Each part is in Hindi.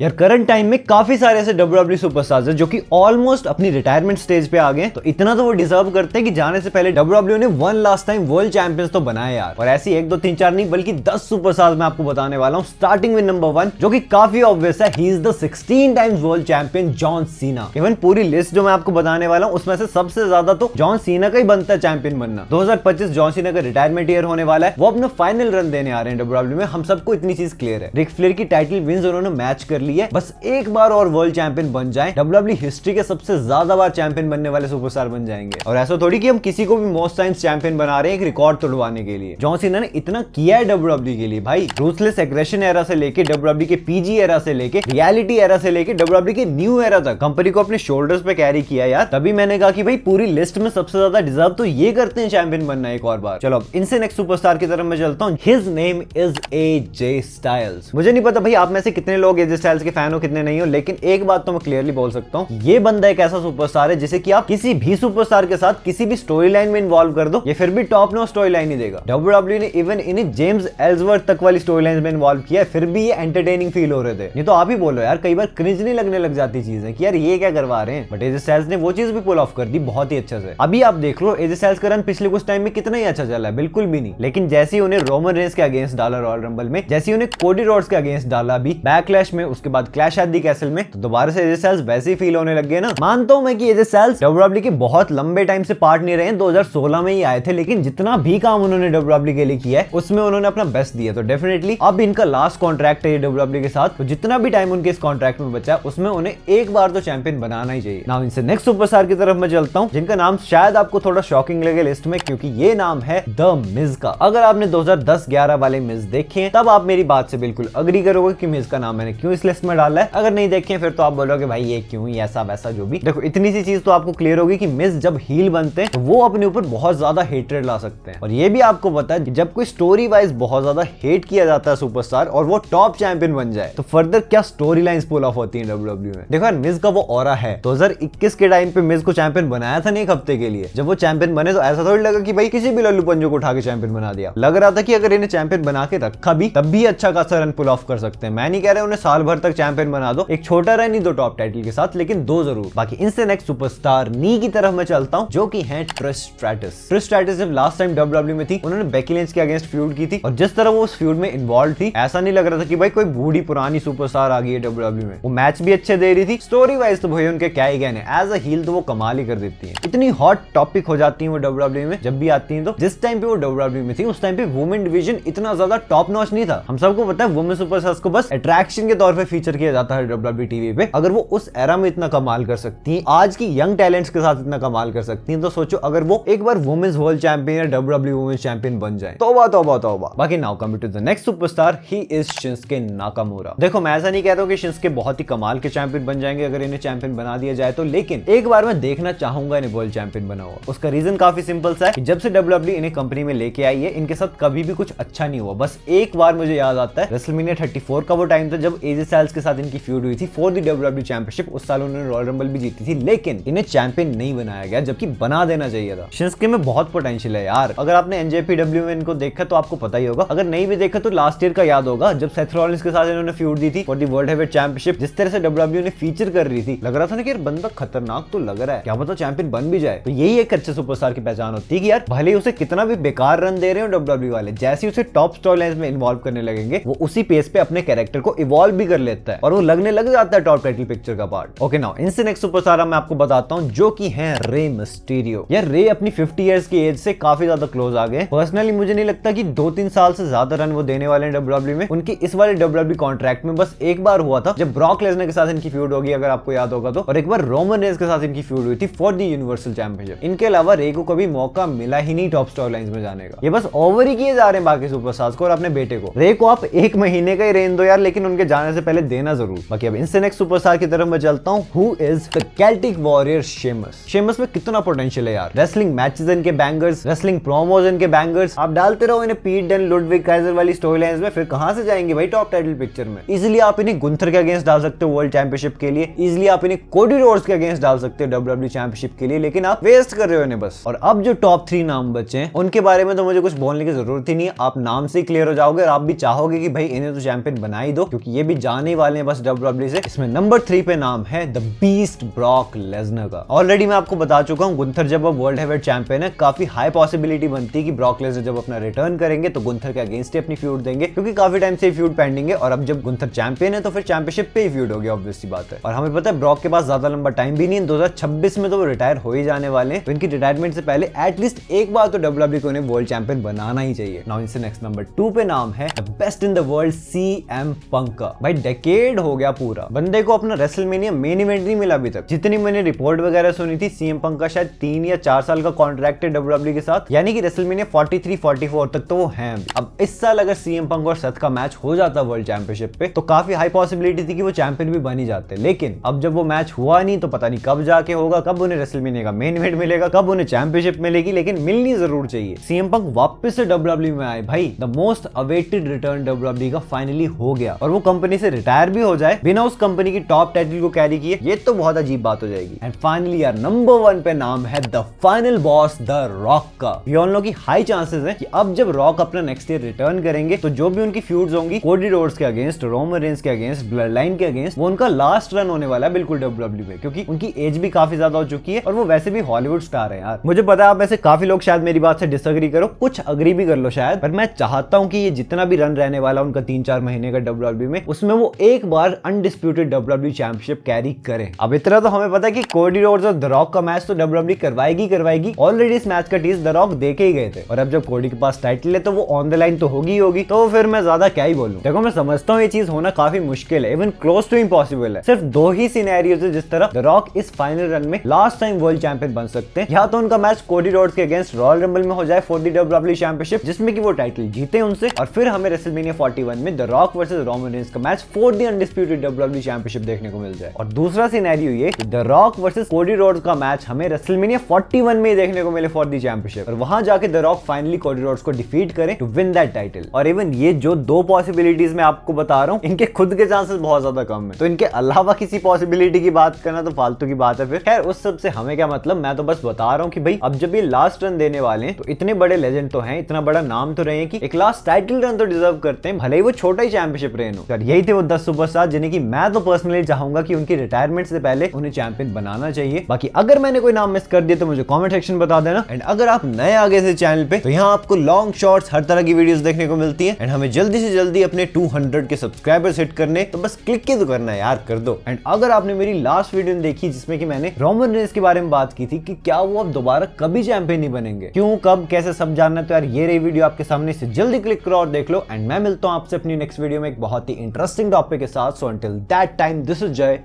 यार करंट टाइम में काफी सारे ऐसे डब्ल्यूडब्ल्यूई सुपरस्टार्स हैं जो कि ऑलमोस्ट अपनी रिटायरमेंट स्टेज पे आ गए, तो इतना तो वो डिजर्व करते हैं कि जाने से पहले डब्ल्यूडब्ल्यूई ने one last time world champions तो बनाए यार। और ऐसी 1 2 3 4 नहीं बल्कि 10 सुपरस्टार्स मैं आपको बताने वाला हूँ, स्टार्टिंग विद नंबर 1 जो कि काफी ऑब्वियस है, he is the 16 times world champion John Cena. Even पूरी लिस्ट जो मैं आपको बताने वाला हूँ उसमें से सबसे ज्यादा तो जॉन सीना का ही बनता है चैंपियन बनना। 2025 जॉन सीना का रिटायरमेंट ईयर होने वाला है, वो अपना फाइनल रन देने आ रहे हैं डब्ल्यूडब्ल्यूई में, हम सबको इतनी चीज क्लियर है। रिक फ्लेयर की टाइटल विन्स उन्होंने मैच कर ली है, बस एक बार और वर्ल्ड चैंपियन बन जाए, डब्ल्यूडब्ल्यूई हिस्ट्री के सबसे ज्यादा बार चैंपियन बनने वाले सुपरस्टार बन जाएंगे। और ऐसा थोड़ी कि हम किसी को भी मोस्ट टाइम्स चैंपियन बना रहे हैं एक रिकॉर्ड तोड़वाने के लिए। जॉन सीना ने इतना किया है डब्ल्यूडब्ल्यूई के लिए भाई, रूथलेस एग्रेशन एरा से लेके डब्ल्यूडब्ल्यूई के पीजी एरा से लेके रियलिटी एरा से लेके डब्ल्यूडब्ल्यूई के न्यू एरा तक कंपनी को अपने शोल्डर्स पे कैरी किया यार। तभी मैंने कहा कि भाई पूरी लिस्ट में सबसे ज्यादा डिजर्व तो ये करते हैं चैंपियन बनना एक और बार। चलो अब इनसे नेक्स्ट सुपरस्टार की तरफ मैं चलता हूं। His name is AJ Styles. मुझे नहीं पता भाई आप में से कितने लोग एजे स्टाइल्स के फैन हो कितने नहीं हो, लेकिन एक बात तो मैं क्लियरली बोल सकता हूँ, ये बंदा एक ऐसा सुपरस्टार है जिसे कि आप किसी भी सुपरस्टार के साथ किसी भी स्टोरी लाइन में इन्वॉल्व कर दो, ये फिर भी टॉप नॉच स्टोरी लाइन ही देगा। डब्ल्यूडब्ल्यूई ने इवन इन्हें जेम्स एल्सवर्थ तक वाली स्टोरी लाइन में इन्वॉल्व किया, फिर भी ये एंटरटेनिंग फील हो रहे थे। ये तो आप ही बोलो यार, कई बार क्रिंज नहीं लगने लग जाती चीजें कि यार ये क्या करवा रहे हैं, बट एजे स्टाइल्स ने वो चीज भी पुल ऑफ कर दी बहुत ही अच्छे से। अभी आप देख लो एजे स्टाइल्स का रन पिछले कुछ टाइम में कितना ही अच्छा चला है, बिल्कुल भी नहीं। लेकिन जैसे ही उन्हें रोमन रेंस के अगेंस्ट डाला रॉयल रंबल में, जैसे उन्हें कोडी रोड्स के अगेंस्ट डाला अभी बैकलैश में, उसके बाद क्लैश एट द कैसल में, तो दोबारा से एजे स्टाइल्स वैसे ही फील होने लग गए ना। मानता हूं मैं कि एजे स्टाइल्स डब्ल्यूडब्ल्यूई के बहुत लंबे टाइम से पार्ट नहीं रहे, 2016 में ही आए थे, लेकिन जितना भी काम उन्होंने डब्ल्यूडब्ल्यूई के लिए किया है उसमें उन्होंने अपना बेस्ट दिया। तो डेफिनेटली अब इनका लास्ट कॉन्ट्रैक्ट है डब्ल्यूडब्ल्यूई के साथ, तो जितना भी टाइम उनके इस कॉन्ट्रैक्ट में बचा है उसमें उन्हें एक बार तो चैंपियन बनाना ही चाहिए। नाउ इनसे नेक्स्ट सुपरस्टार की तरफ मैं चलता हूं, जिनका नाम शायद आपको थोड़ा शॉकिंग लगे लिस्ट में, क्योंकि ये नाम है द मिज का। अगर आपने 2010-11 वाले मिज देखे हैं तब आप मेरी बात से बिल्कुल अग्री करोगे कि मिज का नाम मैंने क्यों इस लिस्ट में डाला है। अगर नहीं देखे फिर तो आप बोलोगे भाई ये क्यों, ये ऐसा वैसा जो भी। देखो इतनी सी चीज तो आपको क्लियर होगी कि मिज जब हील बनते हैं तो वो अपने ऊपर बहुत ज्यादा हेट्रेड ला सकते हैं, और ये भी आपको पता है जब कोई स्टोरी वाइज बहुत ज्यादा हेट किया जाता है सुपरस्टार और वो टॉप चैंपियन बन जाए तो फर्दर क्या स्टोरी लाइंस पुल ऑफ होती है डब्ल्यूडब्ल्यूई में। देखो यार मिज का वो ऑरा है, 2021 के टाइम पे मिज को चैंपियन बनाया था नहीं एक हफ्ते के लिए, जब वो चैंपियन बने तो ऐसा थोड़ी लगा कि भाई किसी भी लल्लू पंजो को उठा के चैंपियन बना दिया। लग रहा था कि अगर इन्हें चैंपियन बना के रखा भी तब भी अच्छा खासा रन पुल ऑफ कर सकते हैं। मैं नहीं कह रहा उन्हें साल भर तक चैंपियन बना दो, एक छोटा रन ही दो टॉप टाइटल के साथ, लेकिन दो जरूर। बाकी इनसे नेक्स्ट सुपरस्टार नी की तरफ मैं चलता हूं, जो कि है ट्रिश स्ट्रैटस। ट्रिश स्ट्रैटस जब लास्ट टाइम डब्ल्यूडब्ल्यूई में थी उन्होंने बेकी लिंच के अगेंस्ट फ्यूड की थी, और जिस तरह वो उस फ्यूड में इन्वॉल्व थी ऐसा नहीं लग रहा था कि भाई कोई बूढ़ी पुरानी सुपरस्टार आ गई है डब्ल्यूडब्ल्यूई में। वो मैच भी अच्छे दे रही थी, स्टोरी वाइज तो भाई उनके क्या ही कहने, एज अ हील तो वो कमाल ही कर देती है। इतनी हॉट टॉपिक हो जाती है वो डब्ल्यूडब्ल्यूई में जब भी आती है। तो जिस टाइम पे वो डब्ल्यूडब्ल्यूई में थी उस टाइम पे वुमेन डिवीजन इतना ज्यादा टॉप नॉच नहीं था। हम सबको पता है वुमेन सुपरस्टार्स को बस अट्रैक्शन के तौर पे फीचर किया जाता है डब्ल्यूडब्ल्यूई टीवी पे। अगर वो उस एरा में इतना कमाल कर सकती हैं, आज की यंग टैलेंट्स के साथ इतना कमाल कर सकती हैं, तो सोचो अगर वो एक बार वुमेन्स वर्ल्ड चैंपियन या डब्ल्यूडब्ल्यूई वुमेन्स चैंपियन बन जाए, तौबा तौबा तौबा। बाकी now coming to the next superstar, he is Shinsuke Nakamura. देखो मैं ऐसा नहीं कहता हूं कि शिंसुके बहुत ही कमाल के चैंपियन बन जाएंगे अगर इन्हें चैंपियन बना दिया जाए तो, लेकिन एक बार मैं देखना चाहूंगा इन्हें वर्ल्ड चैंपियन बना हुआ। उसका रीजन काफी सिंपल सा है कि जब से डब्ल्यूडब्ल्यूई इन्हें कंपनी में लेके आई है इनके साथ कभी भी कुछ अच्छा नहीं हुआ। बस एक बार मुझे याद आता है रेसलमेनिया 34 का वो टाइम था जब एजे स्टाइल्स के साथ इनकी फ्यूड हुई थी फॉर द डब्ल्यूडब्ल्यूई चैंपियनशिप। उस साल उन्होंने रॉयल रंबल भी जीती थी, लेकिन इन्हें चैंपियन नहीं बनाया गया, जबकि बना देना चाहिए था। शिंसुके में बहुत पोटेंशियल है यार। अगर आपने एनजेपीडब्ल्यू में इनको देखा तो आपको पता ही होगा, अगर नहीं भी देखा तो लास्ट ईयर का याद होगा जब सेथ रॉलिंस के साथ इन्होंने फ्यूड दी थी for the world heavyweight championship. जिस तरह से डब्ल्यूडब्ल्यूई ने फीचर कर रही थी, लग रहा था ना कि यार बंदा खतरनाक तो लग रहा है, क्या पता चैंपियन बन भी जाए। तो यही एक अच्छे सुपरस्टार की पहचान होती है कि यार भले उसे कितना भी बेकार रन दे रहे हो डब्ल्यूडब्ल्यूई वाले, जैसे ही उसे टॉप स्टोरी लाइंस में इन्वॉल्व करने लगेंगे वो उसी पेस पे अपने कैरेक्टर को इवॉल्व भी कर लेता है और वो लगने लग जाता है टॉप टाइटल पिक्चर का पार्ट। ओके नाउ इनसे नेक्स्ट सुपरस्टार मैं आपको बताता हूं, जो कि है रे मिस्टीरियो। यार रे अपनी 50 इयर्स की एज से काफी ज्यादा क्लोज आ गए। पर्सनली मुझे नहीं लगता कि 2-3 साल से ज्यादा रन वो देने वाले हैं डब्ल्यूडब्ल्यूई में। उनकी इस वाले डब्ल्यूडब्ल्यूई कॉन्ट्रैक्ट में बस एक बार हुआ था जब ब्रॉक लेसनर के साथ इनकी फ्यूड होगी, अगर आपको याद होगा तो, और एक बार रोमन रेंस के साथ इनकी फ्यूड हुई थी फॉर द यूनिवर्सल चैंपियनशिप। इनके अलावा रे को कभी मौका मिला ही नहीं टॉप स्टोरी लाइंस में जाने का। ये बस ओवर ही किए जा रहे हैं बाकी सुपरस्टार्स को और अपने बेटे को। रे को आप 1 महीने का ही रेन दो यार, लेकिन उनके जाने से पहले देना जरूर। बाकी अब इनसे नेक्स्ट सुपरस्टार की तरफ मैं चलता हूं, who is the Celtic warrior Sheamus. Sheamus में कितना पोटेंशियल है यार। रेसलिंग मैचेस इनके बैंगर्स, रेसलिंग प्रोमोज इनके बैंगर्स। आप डालते रहो इन्हें पीट डन लुडविग काइजर वाली स्टोरी लाइंस में, फिर कहां से जाएंगे भाई टॉप टाइटल पिक्चर में। इजीली आप इन्हें गुंथर के अगेंस्ट डाल सकते हो वर्ल्ड चैंपियनशिप के लिए, इजीली आप इन्हें कोडी रोड्स के अगेंस्ट डाल सकते हो डब्ल्यूडब्ल्यूई चैंपियनशिप के लिए, लेकिन आप वेस्ट कर रहे हो इन्हें बस। और अब जो टॉप 3 नाम बचे हैं उनके बारे में तो मुझे कुछ बोलने की जरूरत ही नहीं है, आप नाम से क्लियर हो जाओगे और आप भी चाहोगे कि भाई इन्हें तो चैंपियन बना ही दो, क्योंकि ये भी जाने जाने ही वाले हैं बस WWE से। इसमें नंबर 3 पे नाम है द बीस्ट ब्रॉक लेसनर का। ऑलरेडी मैं आपको बता चुका हूँ गुंथर जब अब वर्ल्ड हेवीवेट चैंपियन है, काफी हाई पॉसिबिलिटी बनती है कि ब्रॉक लेसनर जब अपना रिटर्न करेंगे तो गुंथर के अगेंस्ट ही अपनी फ्यूड देंगे, क्योंकि काफी टाइम से फ्यूड पेंडिंग है और अब जब गुंथर चैंपियन है तो फिर चैंपियनशिप पे ही फ्यूड हो गया, ऑब्वियस सी बात है। और हमें पता है ब्रॉक के पास ज्यादा लंबा टाइम भी नहीं है, 2026 में तो वो रिटायर हो ही जाने वाले हैं, तो इनकी रिटायरमेंट से पहले एटलीस्ट एक बार तो WWE को उन्हें वर्ल्ड चैंपियन बनाना ही चाहिए। नाउ इनसे नेक्स्ट नंबर 2 पे नाम है the best in the world CM पंक का। भाई डेकेड हो गया पूरा, बंदे को अपना रेसलमेनिया मेन इवेंट नहीं मिला अभी तक। जितनी मैंने रिपोर्ट वगैरह सुनी थी, CM पंक का शायद 3 या 4 साल का कॉन्ट्रैक्ट है WWE के साथ, यानी कि रेसलमेनिया 43-44 तक तो वो हैं अभी। अब इस साल अगर CM पंक और सथ का मैच हो जाता वर्ल्ड चैंपियनशिप पे तो काफी हाई पॉसिबिलिटी थी कि वो चैंपियन भी बन ही जाते, लेकिन अब जब वो मैच हुआ नहीं तो पता नहीं कब जाके होगा, कब उन्हें रेसलमेनिया का मेन इवेंट मिलेगा, कब उन्हें चैंपियनशिप मिलेगी, लेकिन मिलनी जरूर चाहिए। CM पंक वापस से WWE में आए भाई, the most awaited return WWE का फाइनली हो गया, और वो कंपनी से रिटायर भी हो जाए बिना उस कंपनी की टॉप टाइटल को कैरी किए, ये तो बहुत अजीब बात हो जाएगी। एंड फाइनली यार नंबर 1 पे नाम है the final boss the rock का। वी ऑल नो कि हाई चांसेस है कि अब जब रॉक अपना नेक्स्ट ईयर रिटर्न करेंगे तो जो भी उनकी फ्यूड्स होंगी कोडी रोड्स के अगेंस्ट, रोमन रेंस के अगेंस्ट, ब्लड लाइन के अगेंस्ट, वो उनका लास्ट रन होने वाला है बिल्कुल WWE में, क्योंकि उनकी एज भी काफी ज्यादा हो चुकी है और वो वैसे भी हॉलीवुड स्टार है यार। मुझे पता है आप वैसे काफी लोग शायद मेरी बात से डिसएग्री करो, कुछ अग्री भी कर लो शायद, पर मैं चाहता हूं कि ये जितना भी रन रहने वाला उनका 3-4 महीने का WWE में, उसमें वो एक बार अनडिस्प्यूटेड WWE चैंपियनशिप कैरी करें। अब इतना तो हमें पता है कि कोडी रोड्स और द रॉक का मैच तो WWE करवाएगी। ऑलरेडी इस मैच का टीज द रॉक देके ही गए थे, और अब जब कोडी के पास टाइटल है तो वो ऑन द लाइन तो होगी, तो फिर मैं ज्यादा क्या ही बोलूं। देखो मैं समझता हूँ ये चीज होना काफी मुश्किल है, इवन क्लोज टू इम्पॉसिबल है। सिर्फ 2 ही सिनेरियोज है जिस तरह द रॉक इस फाइनल रन में लास्ट टाइम वर्ल्ड चैंपियन बन सकते हैं। या तो उनका मैच कोडी रोड्स के अगेंस्ट रॉयल रंबल में हो जाए फॉर द WWE चैंपियनशिप, जिसमें कि वो टाइटल जीते उनसे, और फिर हमें रेसलमेनिया 41 में the Rock versus Roman Reigns का match for the undisputed WWE championship देखने को मिल जाए। और दूसरा सिनेरियो ये कि the Rock versus Cody Rhodes का मैच हमें रेसलमेनिया 41 में ही देखने को मिले फॉर द चैंपियनशिप, और वहां जाके the rock finally Cody Rhodes को डिफीट करे टू विन दैट टाइटल। और इवन ये जो 2 पॉसिबिलिटीज मैं आपको बता रहा हूँ, इनके खुद के चांसेस बहुत ज्यादा कम है, तो इनके अलावा किसी पॉसिबिलिटी की बात करना तो फालतू की बात है। फिर खैर उस सब से हमें क्या मतलब, मैं तो बस बता रहा हूँ कि भाई अब जब ये लास्ट रन देने वाले हैं तो इतने बड़े लेजेंड तो हैं, इतना बड़ा नाम तो रहे हैं कि एक लास्ट टाइटल रन तो डिजर्व करते हैं, भले ही वो छोटा ही चैंपियनशिप रेन हो। यही थे वो 10 सुपरस्टार जिन्हें कि मैं तो पर्सनली चाहूंगा कि उनकी रिटायरमेंट से पहले उन्हें चैंपियन बनाना चाहिए। बाकी अगर मैंने कोई नाम मिस कर दिया तो मुझे कमेंट सेक्शन बता देना। एंड अगर आप नए आगे से चैनल पे तो यहाँ आपको लॉन्ग शॉर्ट्स हर तरह की वीडियोस देखने को मिलती है। एंड हमें जल्दी से जल्दी अपने 200 के सब्सक्राइबर्स हिट करने, तो बस क्लिक ही तो करना है यार, कर दो। एंड अगर आपने मेरी लास्ट वीडियो देखी जिसमें कि मैंने रोमन रेंस के बारे में बात की थी कि क्या वो अब दोबारा कभी चैंपियन नहीं बनेंगे, क्यों, कब, कैसे, सब जानना, तो यार ये रही वीडियो आपके सामने, से जल्दी क्लिक करो और देख लो। एंड मैं मिलता हूं आपसे अपनी नेक्स्ट वीडियो में एक बहुत ही इंटरेस्टिंग टॉपिक के साथ। So until that time this is जय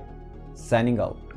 साइनिंग आउट।